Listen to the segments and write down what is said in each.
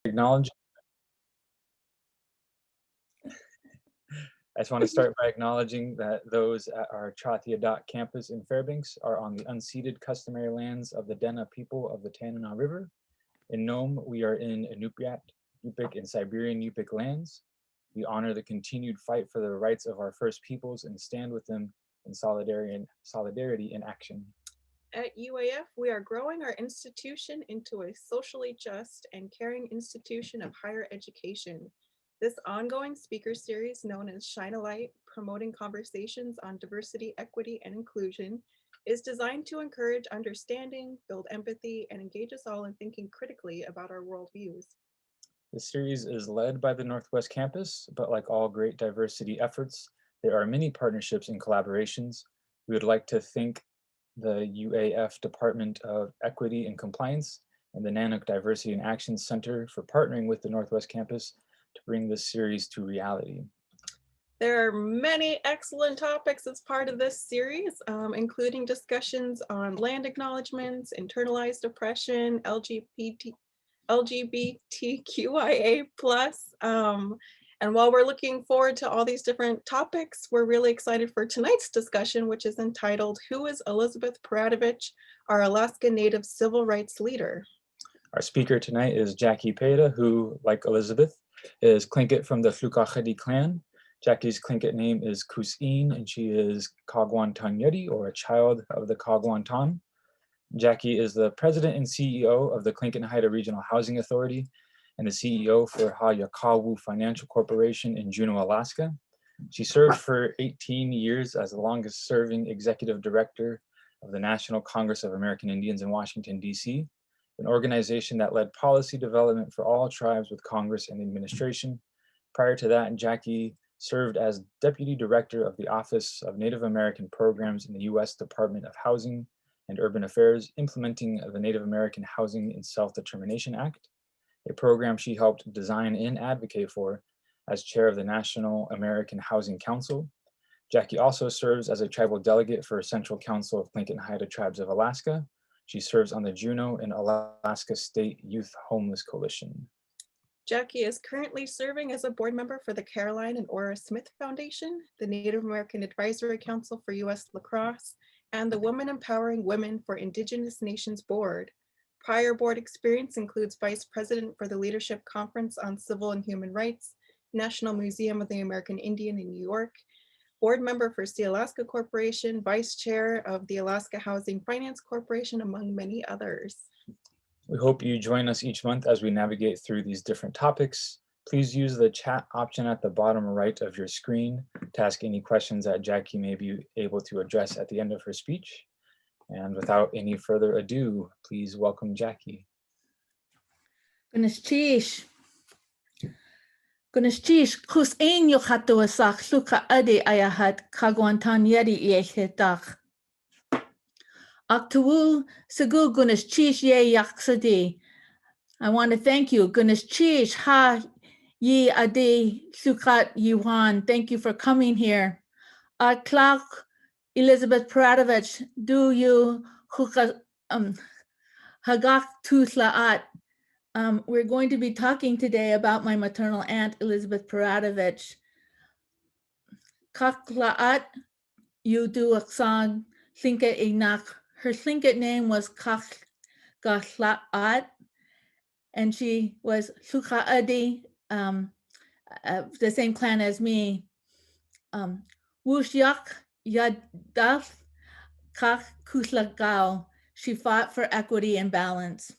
Acknowledge I just want to start by acknowledging that those at our Chathia Dot campus in Fairbanks are on the unceded customary lands of the Dena people of the Tanana River. In Nome, we are in Inupiat, Yupik, and Siberian Yupik lands. We honor the continued fight for the rights of our First Peoples and stand with them in solidarity in action. At UAF, we are growing our institution into a socially just and caring institution of higher education. This ongoing speaker series, known as Shine a Light, promoting conversations on diversity, equity, and inclusion, is designed to encourage understanding, build empathy, and engage us all in thinking critically about our worldviews. This series is led by the Northwest Campus, but like all great diversity efforts, there are many partnerships and collaborations. We would like to thank the UAF Department of Equity and Compliance and the Nanook Diversity and Action Center for partnering with the Northwest Campus to bring this series to reality. There are many excellent topics as part of this series, including discussions on land acknowledgements, internalized oppression, LGBTQIA+. And while we're looking forward to all these different topics, we're really excited for tonight's discussion, which is entitled, Who is Elizabeth Peratrovich, our Alaska Native Civil Rights Leader? Our speaker tonight is Jackie Peda, who, like Elizabeth, is Tlingit from the Flukahedi clan. Jackie's Tlingit name is Kus'in, and she is Kagwantan Yeti, or a child of the Kagwantan. Jackie is the president and CEO of the Tlingit Haida Regional Housing Authority and the CEO for Hayakawu Financial Corporation in Juneau, Alaska. She served for 18 years as the longest serving executive director of the National Congress of American Indians in Washington, D.C., an organization that led policy development for all tribes with Congress and administration. Prior to that, Jackie served as deputy director of the Office of Native American Programs in the U.S. Department of Housing and Urban Affairs, implementing the Native American Housing and Self-Determination Act, a program she helped design and advocate for as chair of the National American Housing Council. Jackie also serves as a tribal delegate for Central Council of Tlingit and Haida Tribes of Alaska. She serves on the Juneau and Alaska State Youth Homeless Coalition. Jackie is currently serving as a board member for the Caroline and Ora Smith Foundation, the Native American Advisory Council for U.S. Lacrosse, and the Women Empowering Women for Indigenous Nations Board. Prior board experience includes vice president for the Leadership Conference on Civil and Human Rights, National Museum of the American Indian in New York, board member for Sealaska Corporation, vice chair of the Alaska Housing Finance Corporation, among many others. We hope you join us each month as we navigate through these different topics. Please use the chat option at the bottom right of your screen to ask any questions that Jackie may be able to address at the end of her speech. And without any further ado, please welcome Jackie. Gunashchish, Kus'in Yochatoasak, Luka Ade Ayahat, Kagwantan Yedi Yechetach. Aktuwu Sagu Gunashchish Ye Yaksadi. I want to thank you. Gunashchish Ha Yi Ade Sukat Yuan. Thank you for coming here. Clark Elizabeth Peratrovich, do you Hagak Tuslaat. We're going to be talking today about my maternal aunt, Elizabeth Peratrovich. Kaklaat Yudu Tlingit Ignak. Her Tlingit name was Kaklaat, and she was Sukaadi, the same clan as me. Wushyak Yadaf Kak Kuslagao. She fought for equity and balance.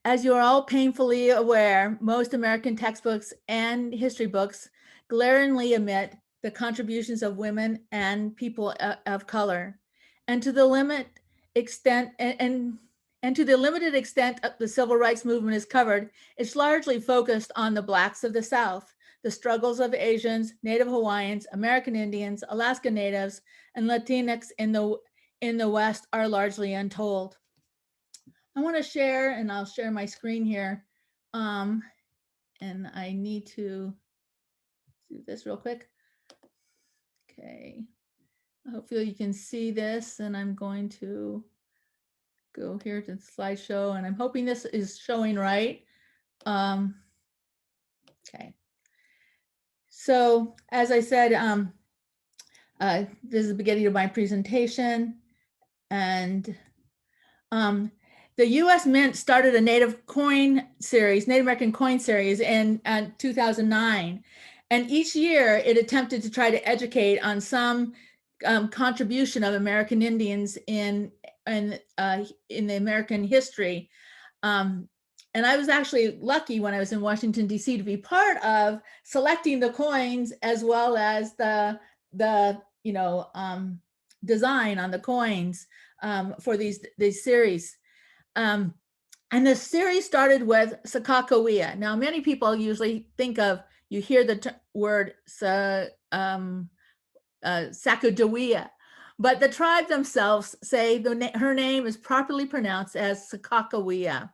As you are all painfully aware, most American textbooks and history books glaringly omit the contributions of women and people of color. And to the limited extent the civil rights movement is covered, it's largely focused on the Blacks of the South. The struggles of Asians, Native Hawaiians, American Indians, Alaska Natives, and Latinx in the West are largely untold. I want to share, and I'll share my screen here. And I need to do this real quick. Okay. Hopefully you can see this, and I'm going to go here to the slideshow, and I'm hoping this is showing right. Okay. So as I said, this is the beginning of my presentation. And the US Mint started a Native American coin series in 2009. And each year it attempted to try to educate on some contribution of American Indians in the American history. And I was actually lucky when I was in Washington, D.C. to be part of selecting the coins as well as the design on the coins for these series. And the series started with Sakakawea. Now, many people usually think of, you hear the word Sacagawea, but the tribe themselves say her name is properly pronounced as Sakakawea.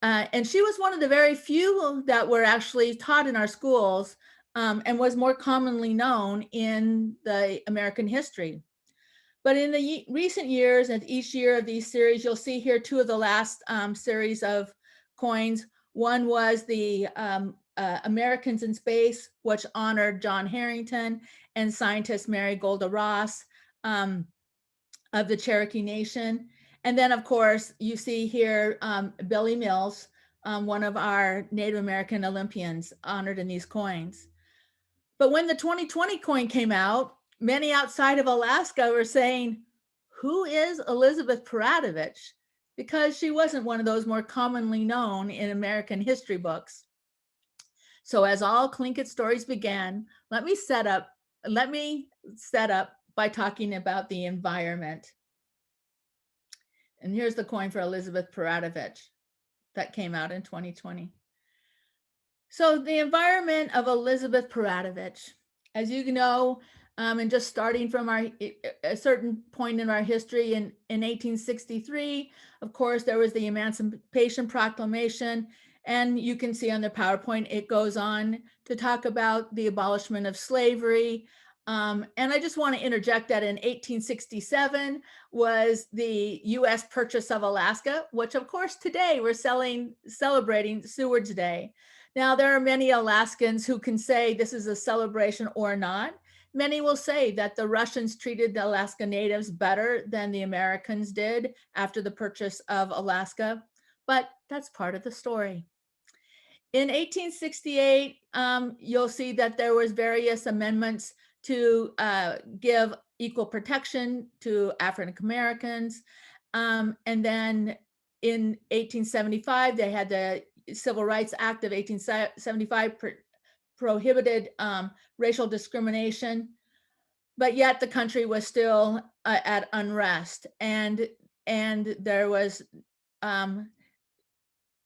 And she was one of the very few that were actually taught in our schools and was more commonly known in the American history. But in the recent years, and each year of these series, you'll see here two of the last series of coins. One was the Americans in Space, which honored John Harrington and scientist Mary Golda Ross of the Cherokee Nation. And then, of course, you see here Billy Mills, one of our Native American Olympians honored in these coins. But when the 2020 coin came out, many outside of Alaska were saying, who is Elizabeth Peratrovich? Because she wasn't one of those more commonly known in American history books. So as all Tlingit stories began, let me set up by talking about the environment. And here's the coin for Elizabeth Peratrovich that came out in 2020. So the environment of Elizabeth Peratrovich, as you know, and just starting from a certain point in our history in 1863, of course, there was the Emancipation Proclamation. And you can see on the PowerPoint, it goes on to talk about the abolishment of slavery. And I just want to interject that in 1867 was the US purchase of Alaska, which of course today we're celebrating Seward's Day. Now, there are many Alaskans who can say this is a celebration or not. Many will say that the Russians treated the Alaska Natives better than the Americans did after the purchase of Alaska, but that's part of the story. In 1868, you'll see that there was various amendments to give equal protection to African Americans. And then in 1875, they had the Civil Rights Act of 1875 prohibited racial discrimination, but yet the country was still at unrest, and there was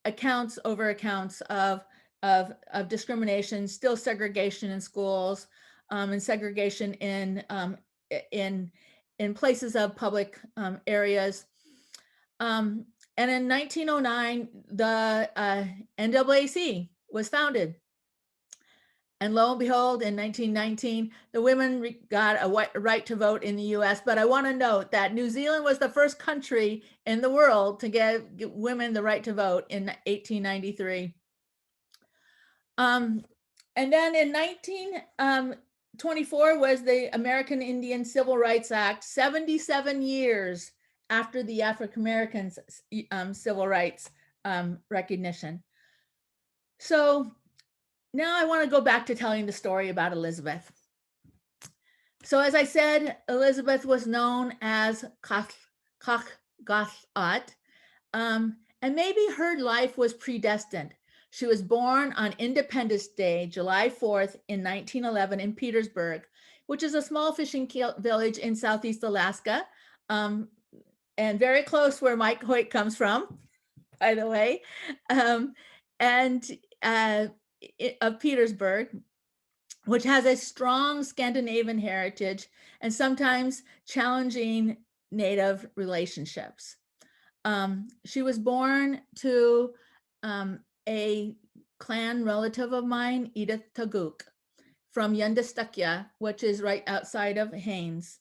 accounts of discrimination, still segregation in schools, and segregation in places of public areas. And in 1909, the NAACP was founded. And lo and behold, in 1919, the women got a right to vote in the US. But I want to note that New Zealand was the first country in the world to give women the right to vote in 1893. And then in 1924 was the American Indian Civil Rights Act, 77 years after the African Americans civil rights recognition. So now I want to go back to telling the story about Elizabeth. So as I said, Elizabeth was known as Kachgathat, and maybe her life was predestined. She was born on Independence Day, July 4th in 1911 in Petersburg, which is a small fishing village in Southeast Alaska, and very close where Mike Hoyt comes from, by the way, of Petersburg, which has a strong Scandinavian heritage and sometimes challenging Native relationships. She was born to a clan relative of mine, Edith Taguk, from Yundistukya, which is right outside of Haines.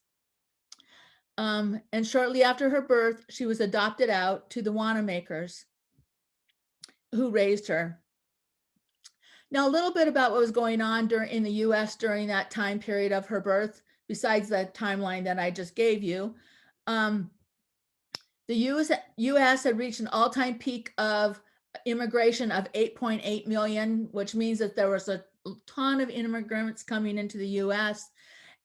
And shortly after her birth, she was adopted out to the Wanamaker's, who raised her. Now, a little bit about what was going on in the US during that time period of her birth, besides the timeline that I just gave you. The US had reached an all-time peak of immigration of 8.8 million, which means that there was a ton of immigrants coming into the US.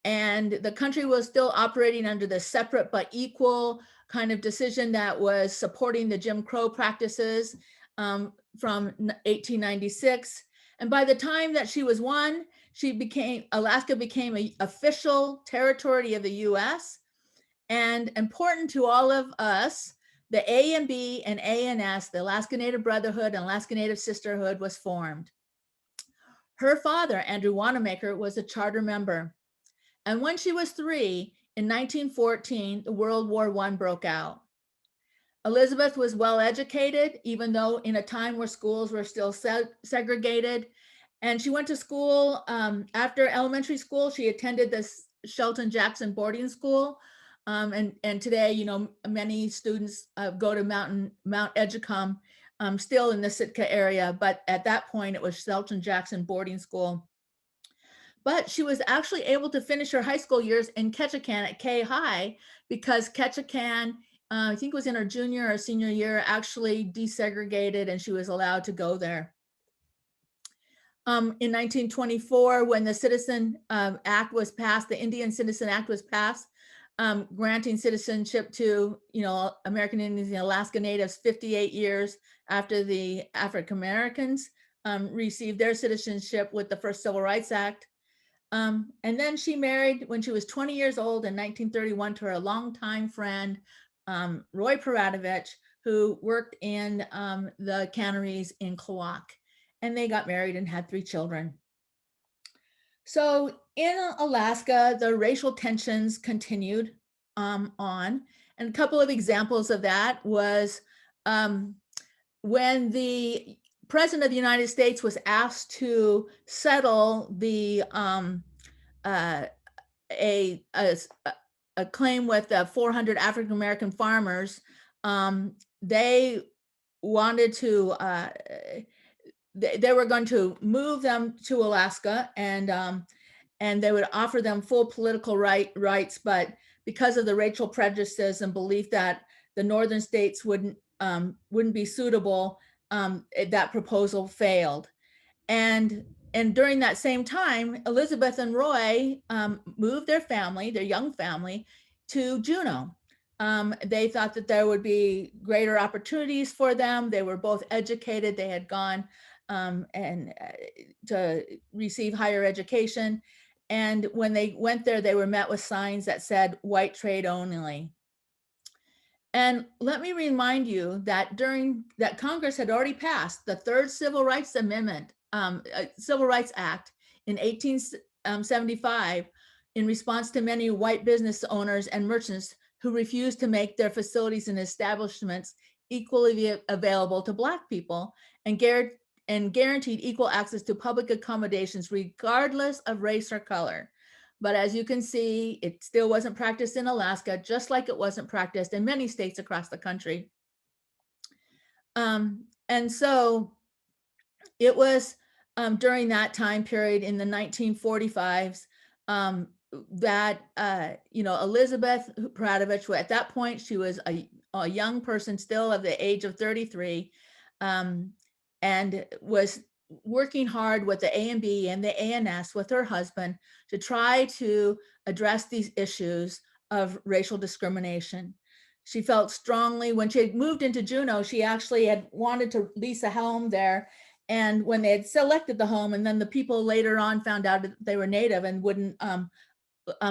And the country was still operating under the separate but equal kind of decision that was supporting the Jim Crow practices from 1896. And by the time that she was one, Alaska became an official territory of the US. And important to all of us, the ANB and ANS, the Alaska Native Brotherhood and Alaska Native Sisterhood, was formed. Her father, Andrew Wanamaker, was a charter member. And when she was 3, in 1914, the World War I broke out. Elizabeth was well educated, even though in a time where schools were still segregated. And she went to school, after elementary school, she attended the Shelton Jackson boarding school. And today, you know, many students go to Mount Edgecombe, still in the Sitka area, but at that point it was Shelton Jackson boarding school. But she was actually able to finish her high school years in Ketchikan at K High, because Ketchikan, I think it was in her junior or senior year, actually desegregated and she was allowed to go there. In 1924, when the Citizen Act was passed, the Indian Citizen Act was passed, granting citizenship to, you know, American Indians and Alaska Natives 58 years after the African Americans received their citizenship with the first Civil Rights Act. And then she married when she was 20 years old in 1931 to her longtime friend, Roy Peradovich, who worked in the canneries in Klawock. And they got married and had 3 children. So in Alaska, the racial tensions continued on. And a couple of examples of that was when the President of the United States was asked to settle the a claim with 400 African American farmers. They wanted to they were going to move them to Alaska, and they would offer them full political rights, but because of the racial prejudices and belief that the northern states wouldn't be suitable, that proposal failed. And during that same time, Elizabeth and Roy moved their young family, to Juneau. They thought that there would be greater opportunities for them. They were both educated. They had gone to receive higher education. And when they went there, they were met with signs that said white trade only. And let me remind you that that Congress had already passed the 3rd Civil Rights Amendment, Civil Rights Act in 1875 in response to many white business owners and merchants who refused to make their facilities and establishments equally available to Black people, and guaranteed equal access to public accommodations regardless of race or color. But as you can see, it still wasn't practiced in Alaska, just like it wasn't practiced in many states across the country. And so it was during that time period in the 1945s that, you know, Elizabeth Peradovich, at that point, she was a young person still of the age of 33, and was working hard with the ANB and the ANS with her husband to try to address these issues of racial discrimination. She felt strongly when she had moved into Juneau, she actually had wanted to lease a home there. And when they had selected the home, and then the people later on found out that they were Native and wouldn't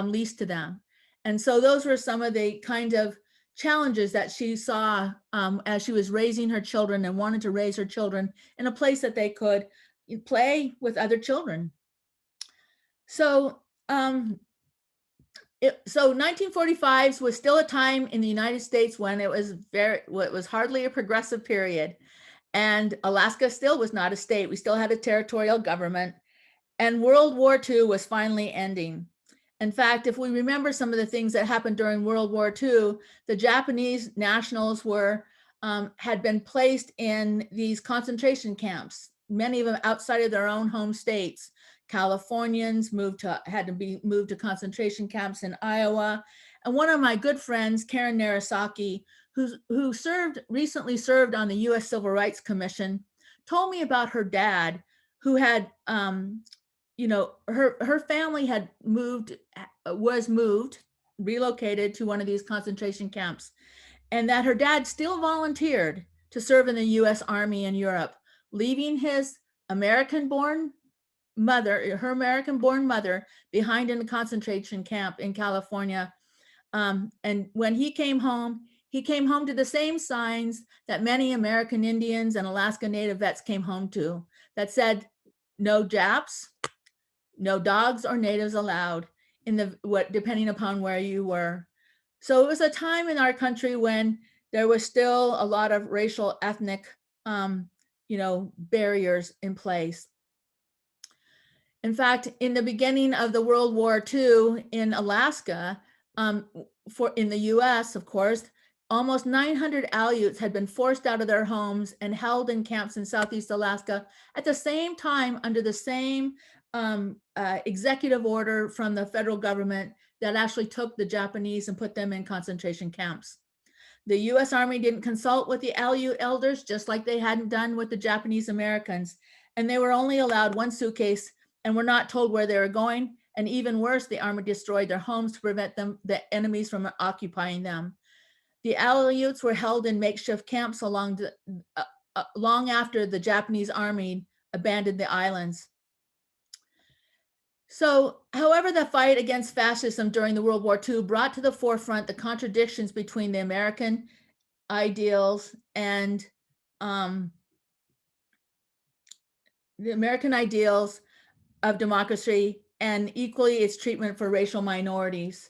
lease to them. And so those were some of the kind of challenges that she saw as she was raising her children and wanted to raise her children in a place that they could play with other children. So, so 1945 was still a time in the United States when it was hardly a progressive period, and Alaska still was not a state. We still had a territorial government, and World War II was finally ending. In fact, if we remember some of the things that happened during World War II, the Japanese nationals had been placed in these concentration camps, many of them outside of their own home states. Californians had to be moved to concentration camps in Iowa. And one of my good friends, Karen Narasaki, who recently served on the U.S. Civil Rights Commission, told me about her dad, who had, her family had relocated to one of these concentration camps, and that her dad still volunteered to serve in the U.S. Army in Europe, leaving his American-born mother behind in the concentration camp in California. And when he came home to the same signs that many American Indians and Alaska Native vets came home to, that said, no Japs, no dogs or natives allowed, depending upon where you were. So it was a time in our country when there was still a lot of racial, ethnic, barriers in place. In fact, in the beginning of the World War II in Alaska, in the US, of course, almost 900 Aleuts had been forced out of their homes and held in camps in Southeast Alaska at the same time under the same executive order from the federal government that actually took the Japanese and put them in concentration camps. The US Army didn't consult with the Aleut elders, just like they hadn't done with the Japanese Americans. And they were only allowed one suitcase and were not told where they were going. And even worse, the Army destroyed their homes to prevent the enemies from occupying them. The Aleuts were held in makeshift camps long after the Japanese Army abandoned the islands. So, however, the fight against fascism during the World War II brought to the forefront the contradictions between the American ideals and the American ideals of democracy, and equally its treatment for racial minorities.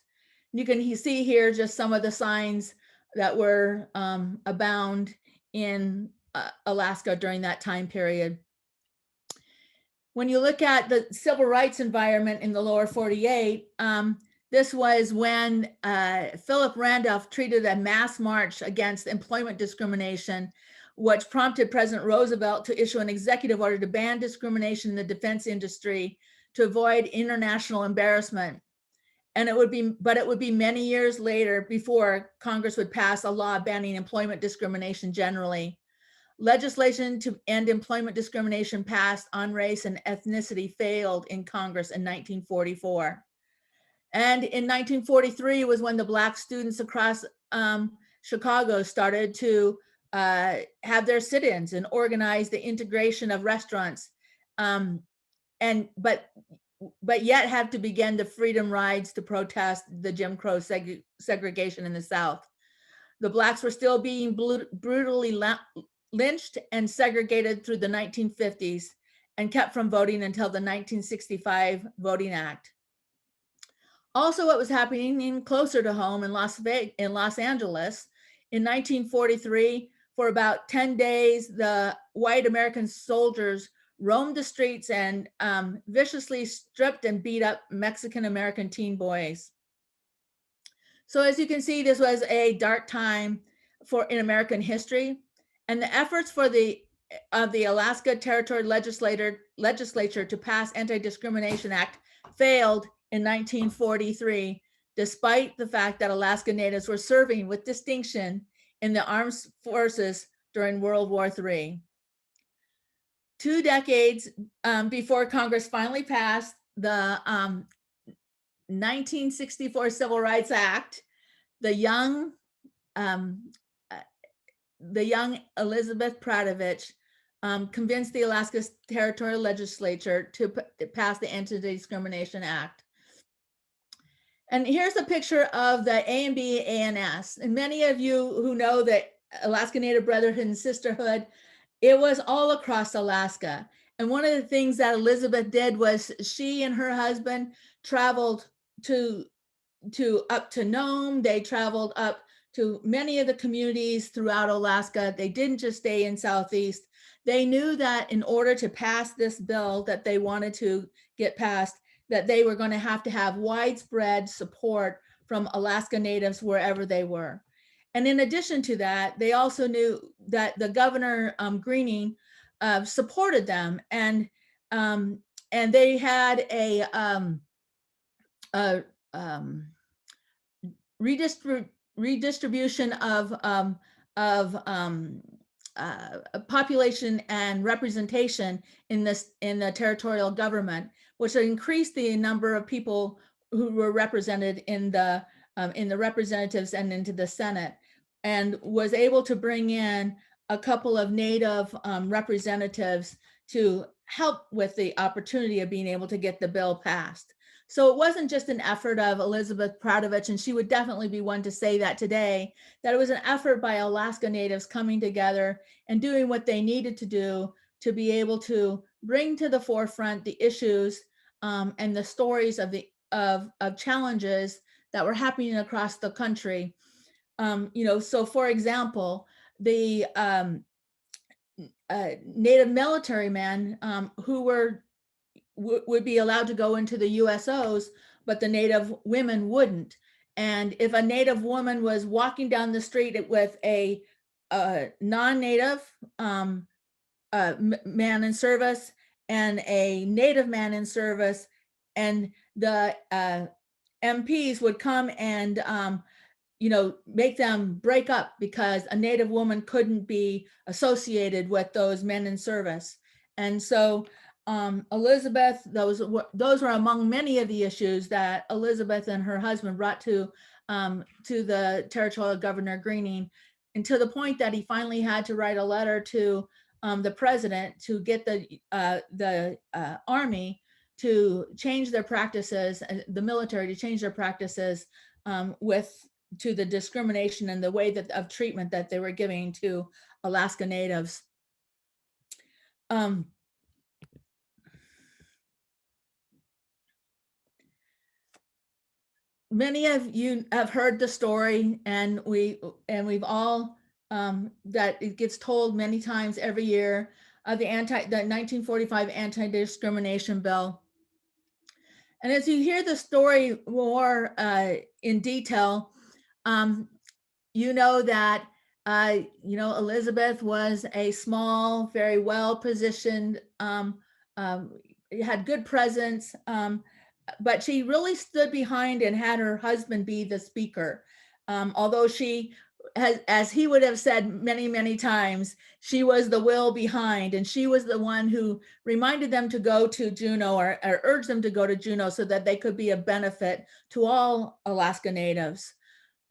You can see here just some of the signs that were abound in Alaska during that time period. When you look at the civil rights environment in the lower 48, this was when Philip Randolph treated a mass march against employment discrimination, which prompted President Roosevelt to issue an executive order to ban discrimination in the defense industry to avoid international embarrassment. And it would be many years later before Congress would pass a law banning employment discrimination generally. Legislation to end employment discrimination passed on race and ethnicity failed in Congress in 1944. And in 1943 was when the Black students across Chicago started to have their sit-ins and organize the integration of restaurants, but yet had to begin the freedom rides to protest the Jim Crow segregation in the South. The Blacks were still being brutally lynched and segregated through the 1950s and kept from voting until the 1965 Voting Act. Also, what was happening closer to home in Los Angeles in 1943, for about 10 days, the white American soldiers roamed the streets and viciously stripped and beat up Mexican-American teen boys. So as you can see, this was a dark time in American history, and the efforts of the Alaska Territory Legislature to pass Anti-Discrimination Act failed in 1943, despite the fact that Alaska Natives were serving with distinction in the armed forces during World War III. 2 decades before Congress finally passed the 1964 Civil Rights Act, the young Elizabeth Pradovich convinced the Alaska Territorial Legislature to pass the Anti-Discrimination Act. And here's a picture of the A&B ANS. And many of you who know that Alaska Native Brotherhood and Sisterhood, it was all across Alaska. And one of the things that Elizabeth did was she and her husband traveled up to Nome. They traveled up to many of the communities throughout Alaska. They didn't just stay in Southeast. They knew that in order to pass this bill that they wanted to get passed, that they were going to have widespread support from Alaska Natives wherever they were. And in addition to that, they also knew that the governor Greening supported them, and they had a redistribution of population and representation in the territorial government, which increased the number of people who were represented in the representatives and into the Senate, and was able to bring in a couple of Native representatives to help with the opportunity of being able to get the bill passed. So it wasn't just an effort of Elizabeth Pradovich, and she would definitely be one to say that today, that it was an effort by Alaska Natives coming together and doing what they needed to do to be able to bring to the forefront the issues and the stories of challenges that were happening across the country. So for example, the Native military men who would be allowed to go into the USOs, but the Native women wouldn't. And if a Native woman was walking down the street with a non-Native man in service and a Native man in service, and the MPs would come and make them break up because a Native woman couldn't be associated with those men in service. And so Elizabeth, those were among many of the issues that Elizabeth and her husband brought to the territorial governor Greening, and to the point that he finally had to write a letter to the president to get the army to change their practices, the military to change their practices to the discrimination and the way of treatment that they were giving to Alaska Natives. Many of you have heard the story, and we've all that it gets told many times every year of the 1945 anti-discrimination bill. And as you hear the story more in detail, you know that Elizabeth was a small, very well-positioned, had good presence, but she really stood behind and had her husband be the speaker. Although she has, as he would have said many, many times, she was the will behind, and she was the one who reminded them to go to Juneau, or urged them to go to Juneau, so that they could be a benefit to all Alaska Natives.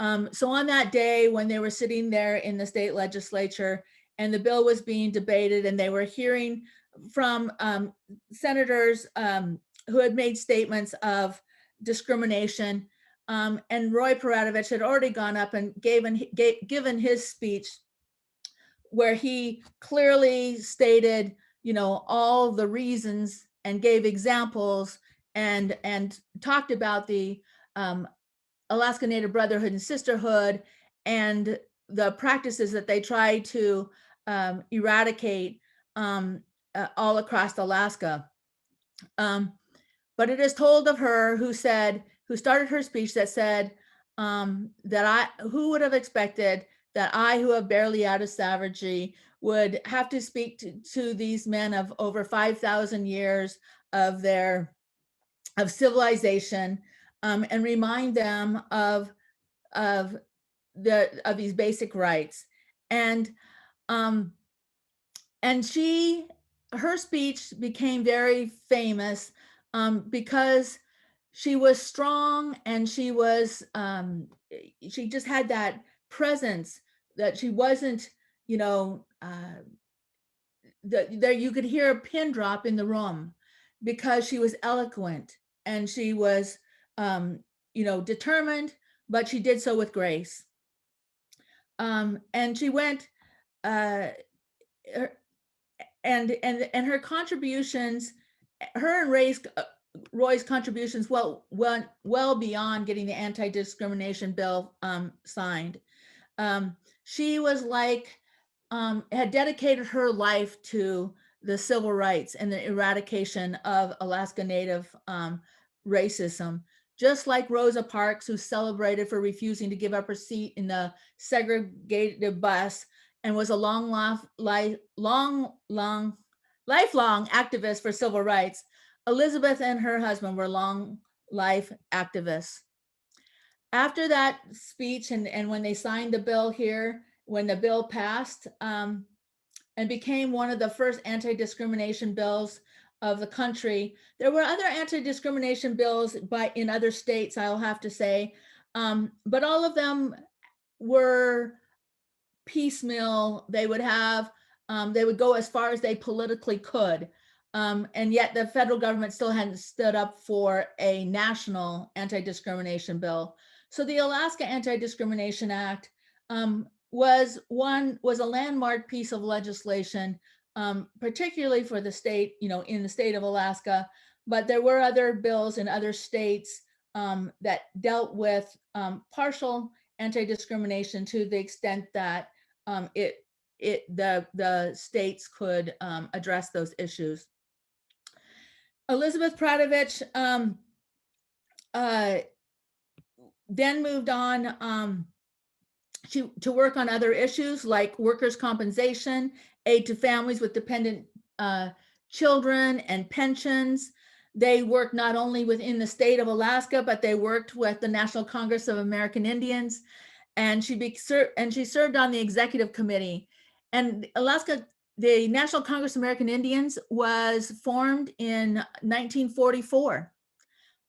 So on that day, when they were sitting there in the state legislature and the bill was being debated, and they were hearing from senators who had made statements of discrimination, and Roy Pradovich had already gone up and given his speech, where he clearly stated, all the reasons, and gave examples, and talked about the Alaska Native Brotherhood and Sisterhood and the practices that they try to eradicate all across Alaska. But it is told of her who started her speech, that said who would have expected that I, who have barely out of savagery, would have to speak to these men of over 5,000 years of civilization, and remind them of these basic rights. And her speech became very famous because she was strong, and she just had that presence, that she wasn't, there you could hear a pin drop in the room, because she was eloquent, and she was determined, but she did so with grace. And she went and her contributions, her and Roy's contributions went well beyond getting the anti-discrimination bill signed. She was had dedicated her life to the civil rights and the eradication of Alaska Native racism, just like Rosa Parks, who celebrated for refusing to give up her seat in the segregated bus and was a lifelong activist for civil rights. Elizabeth and her husband were long life activists. After that speech and when they signed the bill here, when the bill passed and became one of the first anti-discrimination bills of the country, there were other anti-discrimination bills in other states, I'll have to say, but all of them were piecemeal. They would go as far as they politically could. And yet the federal government still hadn't stood up for a national anti-discrimination bill. So the Alaska Anti-Discrimination Act was a landmark piece of legislation, particularly for the state, in the state of Alaska. But there were other bills in other states that dealt with partial anti-discrimination to the extent that the states could address those issues. Elizabeth Pradovich then moved on to work on other issues like workers' compensation, aid to families with dependent children, and pensions. They worked not only within the state of Alaska, but they worked with the National Congress of American Indians, and she served on the executive committee. And the National Congress of American Indians was formed in 1944.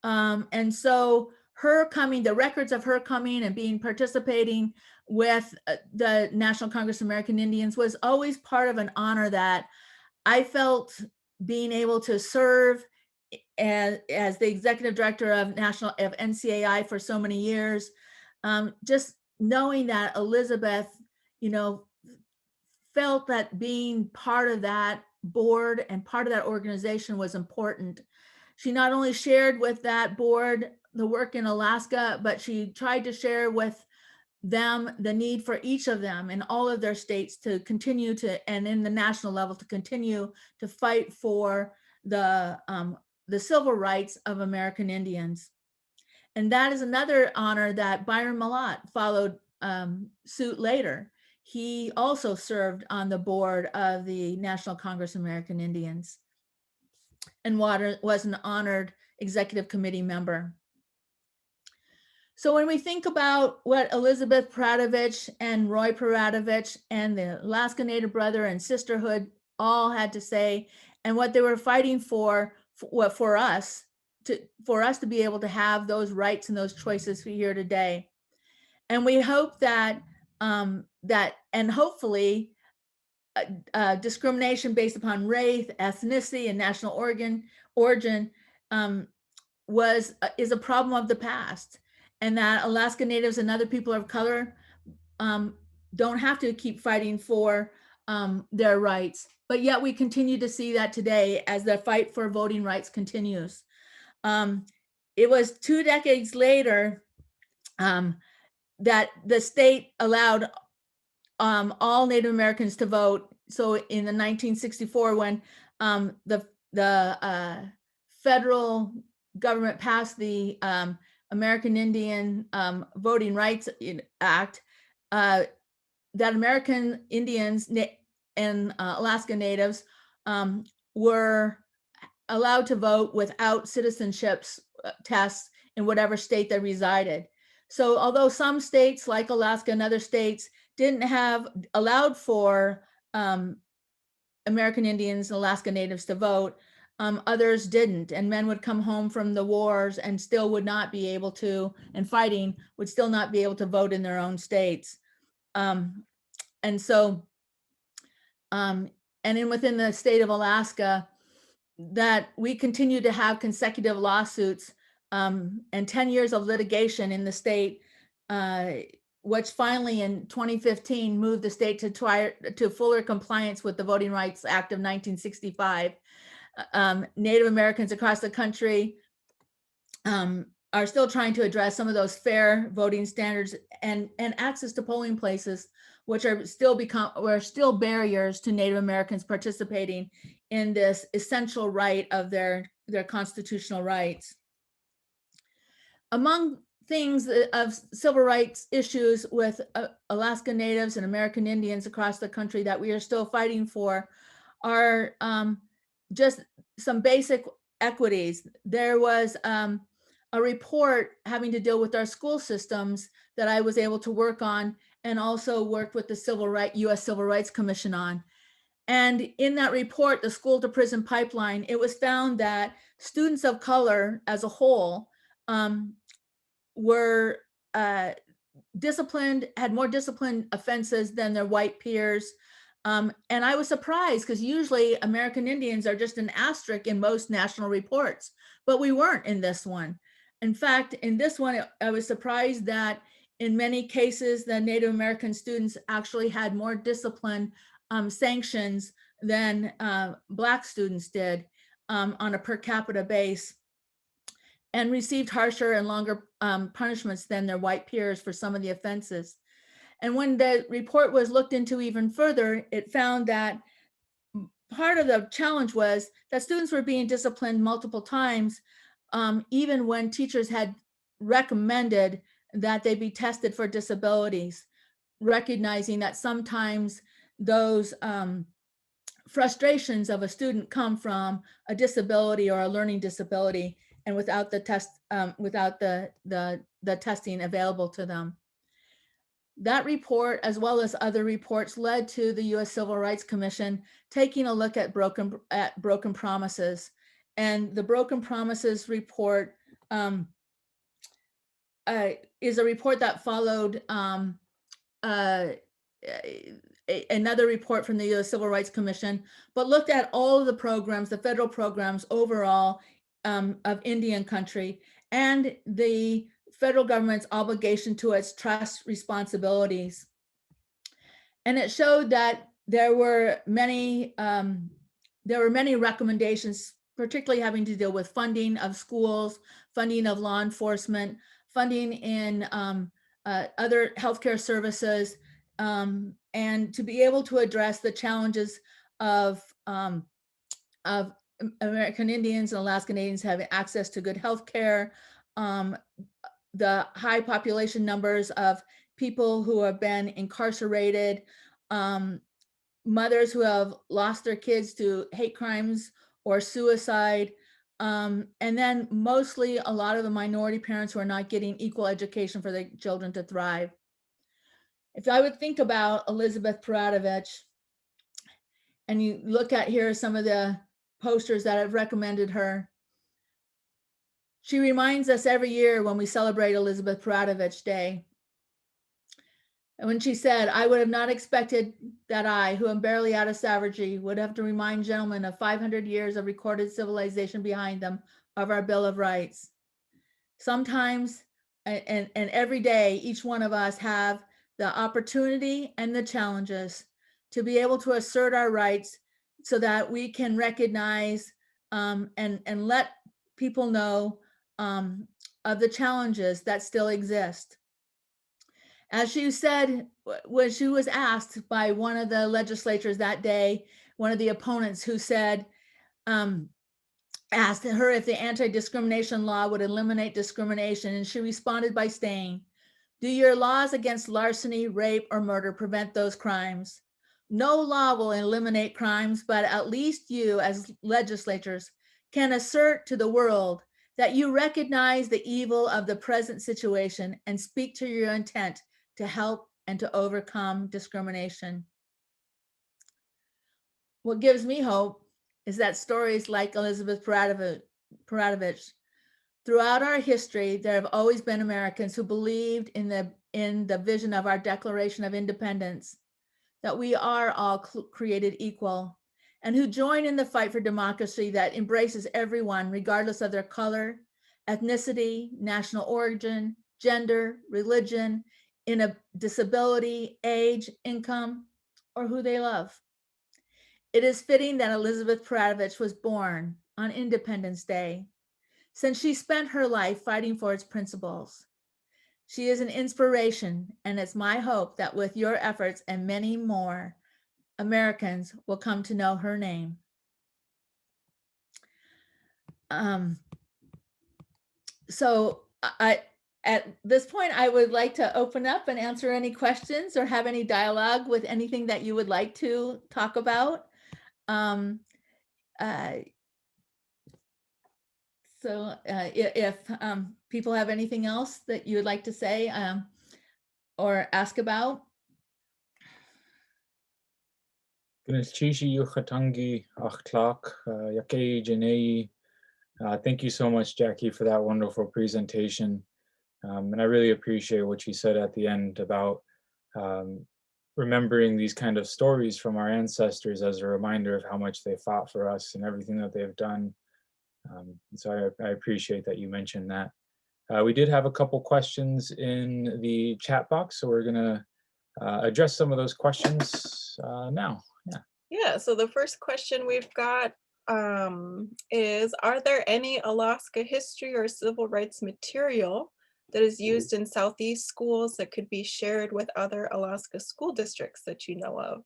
And so the records of her coming and participating with the National Congress of American Indians was always part of an honor that I felt being able to serve as the executive director of NCAI for so many years. Just knowing that Elizabeth, felt that being part of that board and part of that organization was important. She not only shared with that board the work in Alaska, but she tried to share with them the need for each of them in all of their states to continue to, and in the national level, to continue to fight for the civil rights of American Indians. And that is another honor that Byron Mallott followed suit later. He also served on the board of the National Congress of American Indians and was an honored executive committee member. So when we think about what Elizabeth Pradovich and Roy Pradovich and the Alaska Native Brother and Sisterhood all had to say, and what they were fighting for us to be able to have those rights and those choices here today. And we hope that hopefully discrimination based upon race, ethnicity, and national origin is a problem of the past, and that Alaska Natives and other people of color don't have to keep fighting for their rights. But yet we continue to see that today as the fight for voting rights continues. It was 2 decades later that the state allowed all Native Americans to vote. So in the 1964, when the federal government passed the American Indian Voting Rights Act, that American Indians and Alaska Natives were allowed to vote without citizenship tests in whatever state they resided. So although some states like Alaska and other states didn't have allowed for American Indians and Alaska Natives to vote, others didn't, and men would come home from the wars and still would not be able to, and fighting, would still not be able to vote in their own states. And within the state of Alaska, that we continue to have consecutive lawsuits and 10 years of litigation in the state, which finally in 2015 moved the state to fuller compliance with the Voting Rights Act of 1965. Native Americans across the country are still trying to address some of those fair voting standards and access to polling places, which are still barriers to Native Americans participating in this essential right of their constitutional rights. among things of civil rights issues with Alaska Natives and American Indians across the country that we are still fighting for are just some basic equities. There was a report having to deal with our school systems that I was able to work on, and also worked with the U.S. Civil Rights Commission on. And in that report, the school to prison pipeline, it was found that students of color as a whole were disciplined, had more disciplined offenses than their white peers. And I was surprised because usually American Indians are just an asterisk in most national reports, but we weren't in this one. In fact, in this one, I was surprised that in many cases, the Native American students actually had more discipline sanctions than Black students did on a per capita base, and received harsher and longer punishments than their white peers for some of the offenses. And when the report was looked into even further, it found that part of the challenge was that students were being disciplined multiple times, even when teachers had recommended that they be tested for disabilities, recognizing that sometimes those frustrations of a student come from a disability or a learning disability, and without the test, without the testing available to them. That report, as well as other reports, led to the U.S. Civil Rights Commission taking a look at broken promises. And the Broken Promises report is a report that followed another report from the U.S. Civil Rights Commission, but looked at all of the programs, the federal programs overall of Indian country, and the federal government's obligation to its trust responsibilities. And it showed that there were many recommendations, particularly having to deal with funding of schools, funding of law enforcement, funding in other healthcare services, and to be able to address the challenges of American Indians and Alaskan Indians having access to good health care, the high population numbers of people who have been incarcerated, mothers who have lost their kids to hate crimes or suicide, and then mostly a lot of the minority parents who are not getting equal education for their children to thrive. If I would think about Elizabeth Peratrovich, and you look at here some of the posters that have recommended her, she reminds us every year when we celebrate Elizabeth Peratrovich Day. And when she said, "I would have not expected that I, who am barely out of savagery, would have to remind gentlemen of 500 years of recorded civilization behind them of our Bill of Rights." Sometimes and every day, each one of us have the opportunity and the challenges to be able to assert our rights so that we can recognize and let people know of the challenges that still exist. As she said, when she was asked by one of the legislators that day, one of the opponents who said, asked her if the anti-discrimination law would eliminate discrimination, and she responded by saying, "Do your laws against larceny, rape, or murder prevent those crimes? No law will eliminate crimes, but at least you as legislators can assert to the world that you recognize the evil of the present situation and speak to your intent to help and to overcome discrimination." What gives me hope is that stories like Elizabeth Peratrovich, throughout our history, there have always been Americans who believed in the vision of our Declaration of Independence, that we are all created equal, and who join in the fight for democracy that embraces everyone, regardless of their color, ethnicity, national origin, gender, religion, in a disability, age, income, or who they love. It is fitting that Elizabeth Peratrovich was born on Independence Day, since she spent her life fighting for its principles. She is an inspiration, and it's my hope that with your efforts and many more, Americans will come to know her name. So At this point, I would like to open up and answer any questions or have any dialogue with anything that you would like to talk about. Um, uh, if people have anything else that you would like to say or ask about. Chishi Yuchatangi Akhlaq Yake Janei. Thank you so much, Jackie, for that wonderful presentation. And I really appreciate what you said at the end about remembering these kind of stories from our ancestors as a reminder of how much they fought for us and everything that they've done. So I appreciate that you mentioned that. We did have a couple questions in the chat box, so we're gonna address some of those questions now. Yeah. Yeah, so the first question we've got is, are there any Alaska history or civil rights material that is used in Southeast schools that could be shared with other Alaska school districts that you know of?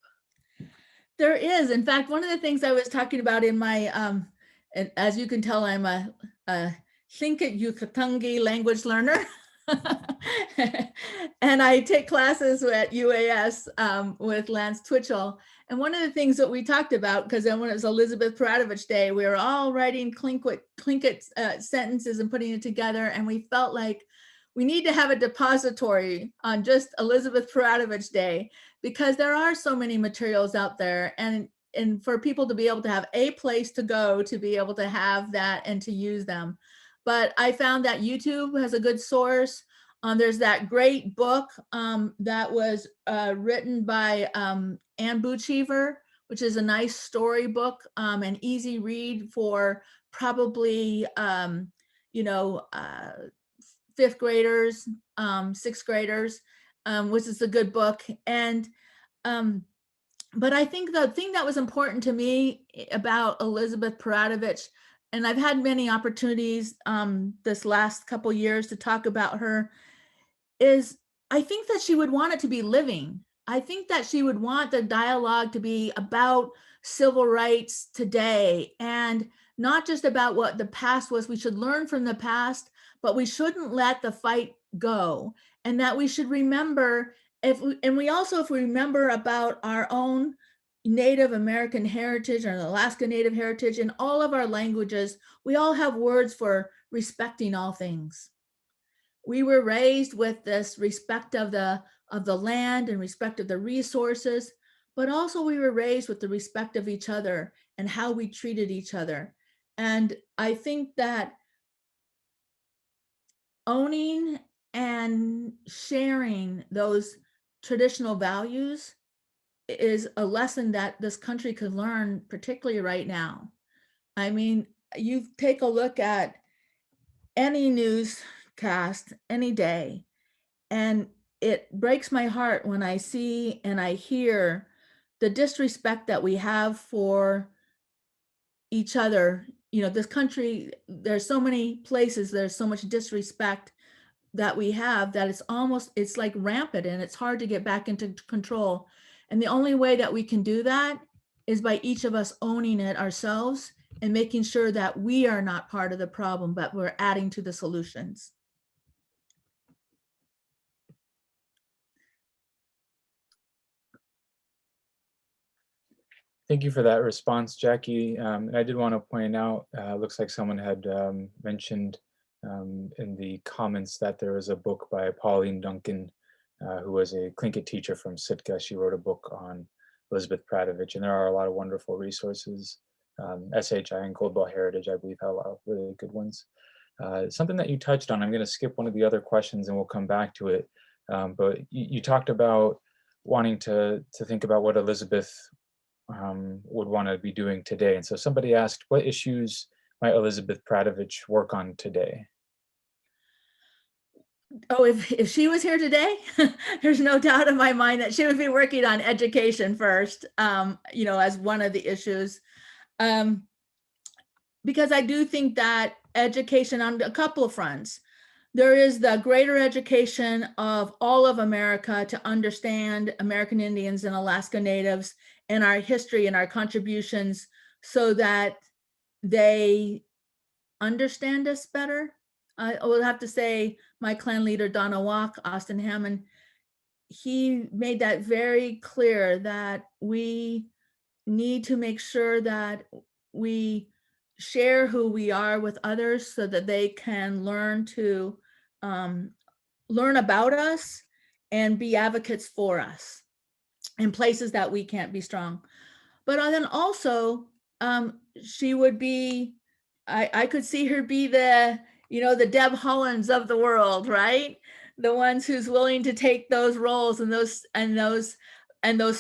There is, in fact, one of the things I was talking about in my, and as you can tell, I'm a Tlingit Yukatangi language learner. And I take classes at UAS with Lance Twitchell. And one of the things that we talked about, because then when it was Elizabeth Peradovich Day, we were all writing Tlingit sentences and putting it together. And we felt like we need to have a depository on just Elizabeth Peradovich Day, because there are so many materials out there, and for people to be able to have a place to go to be able to have that and to use them. But I found that YouTube has a good source. There's that great book that was written by Ann Buchever, which is a nice story book, an easy read for probably, fifth graders, sixth graders, which is a good book. And but I think the thing that was important to me about Elizabeth Peradovich, and I've had many opportunities this last couple years to talk about her, is I think that she would want it to be living. I think that she would want the dialogue to be about civil rights today, and not just about what the past was. We should learn from the past, but we shouldn't let the fight go. And that we should remember, if we remember about our own Native American heritage or Alaska Native heritage in all of our languages, we all have words for respecting all things. We were raised with this respect of the land and respect of the resources, but also we were raised with the respect of each other and how we treated each other. And I think that owning and sharing those traditional values is a lesson that this country could learn, particularly right now. I mean, you take a look at any newscast any day, and it breaks my heart when I see and I hear the disrespect that we have for each other. This country, there's so many places, there's so much disrespect that we have that it's like rampant, and it's hard to get back into control. And the only way that we can do that is by each of us owning it ourselves and making sure that we are not part of the problem, but we're adding to the solutions. Thank you for that response, Jackie. And I did want to point out, looks like someone had mentioned in the comments that there was a book by Pauline Duncan, who was a Tlingit teacher from Sitka. She wrote a book on Elizabeth Peradovich, and there are a lot of wonderful resources. SHI and Cold Belt Heritage, I believe, have a lot of really good ones. Something that you touched on, I'm going to skip one of the other questions and we'll come back to it. But you talked about wanting to think about what Elizabeth would want to be doing today. And so somebody asked, what issues might Elizabeth Peradovich work on today? Oh, if she was here today, there's no doubt in my mind that she would be working on education first, as one of the issues. Because I do think that education on a couple of fronts. There is the greater education of all of America to understand American Indians and Alaska Natives and our history and our contributions, so that they understand us better. I will have to say my clan leader, Donna Walk, Austin Hammond, he made that very clear that we need to make sure that we share who we are with others so that they can learn to learn about us and be advocates for us in places that we can't be strong. But then also, she would be, I could see her be the, the Deb Hollands of the world, right? The ones who's willing to take those roles and those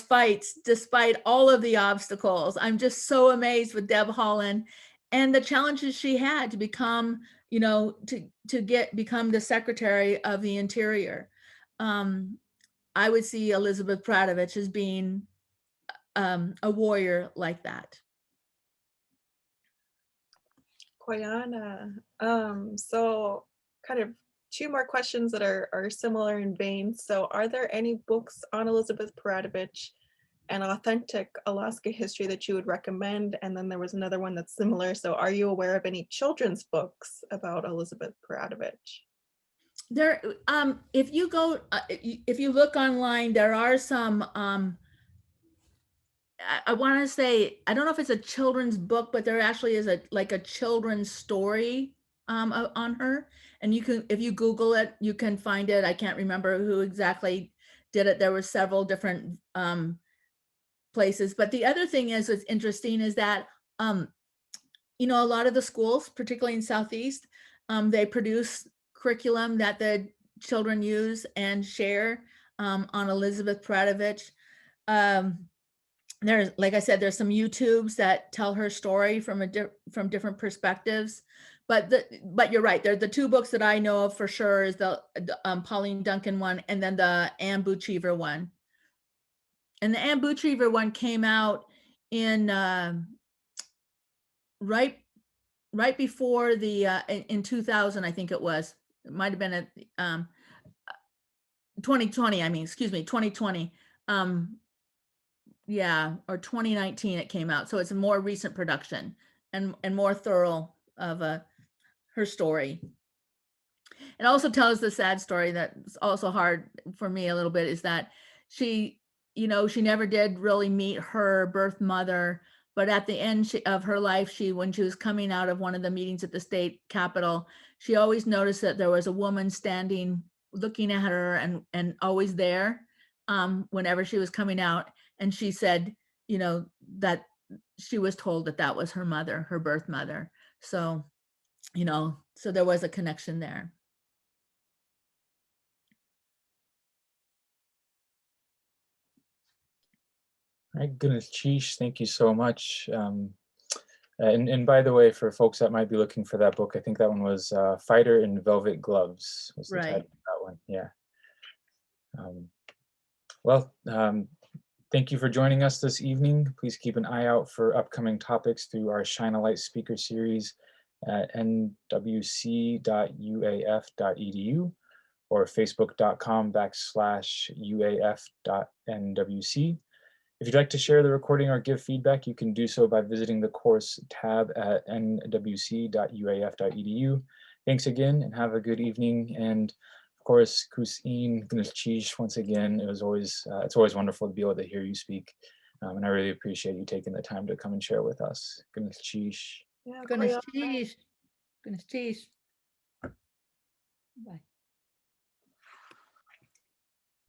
fights despite all of the obstacles. I'm just so amazed with Deb Holland and the challenges she had to become, become the Secretary of the Interior. I would see Elizabeth Pradovich as being a warrior like that. Koyana, so kind of two more questions that are similar in vein. So are there any books on Elizabeth Pradovich and authentic Alaska history that you would recommend? And then there was another one that's similar. So are you aware of any children's books about Elizabeth Pradovich? There, if you go, if you look online, there are some, I want to say, I don't know if it's a children's book, but there actually is like a children's story on her. And you can, if you Google it, you can find it. I can't remember who exactly did it. There were several different places. But the other thing is, what's interesting is that, a lot of the schools, particularly in Southeast, they produce curriculum that the children use and share on Elizabeth Pradovich. There's, like I said, there's some YouTubes that tell her story from from different perspectives. But you're right. They're the two books that I know of for sure is the Pauline Duncan one and then the Ann Boochever one. And the Ann Boochever one came out in right before the in 2000, I think it was. It might have been at 2020. I mean, excuse me, 2020. Yeah, or 2019 it came out. So it's a more recent production and more thorough of her story. It also tells the sad story that's also hard for me a little bit is that she, she never did really meet her birth mother, but at the end of her life, when she was coming out of one of the meetings at the state capitol, she always noticed that there was a woman standing, looking at her and always there whenever she was coming out. And she said, that she was told that that was her mother, her birth mother. So, so there was a connection there. All right, goodness, Cheesh, thank you so much. And by the way, for folks that might be looking for that book, I think that one was Fighter in Velvet Gloves was the title of that one. Yeah. Thank you for joining us this evening. Please keep an eye out for upcoming topics through our Shine a Light speaker series at nwc.uaf.edu or facebook.com/uaf.nwc. If you'd like to share the recording or give feedback, you can do so by visiting the course tab at nwc.uaf.edu. Thanks again and have a good evening. And of course, Kusin Gnilchish, once again, it's always wonderful to be able to hear you speak. And I really appreciate you taking the time to come and share with us. Gnilchish. Yeah, Gnilchish. Gnilchish. Bye.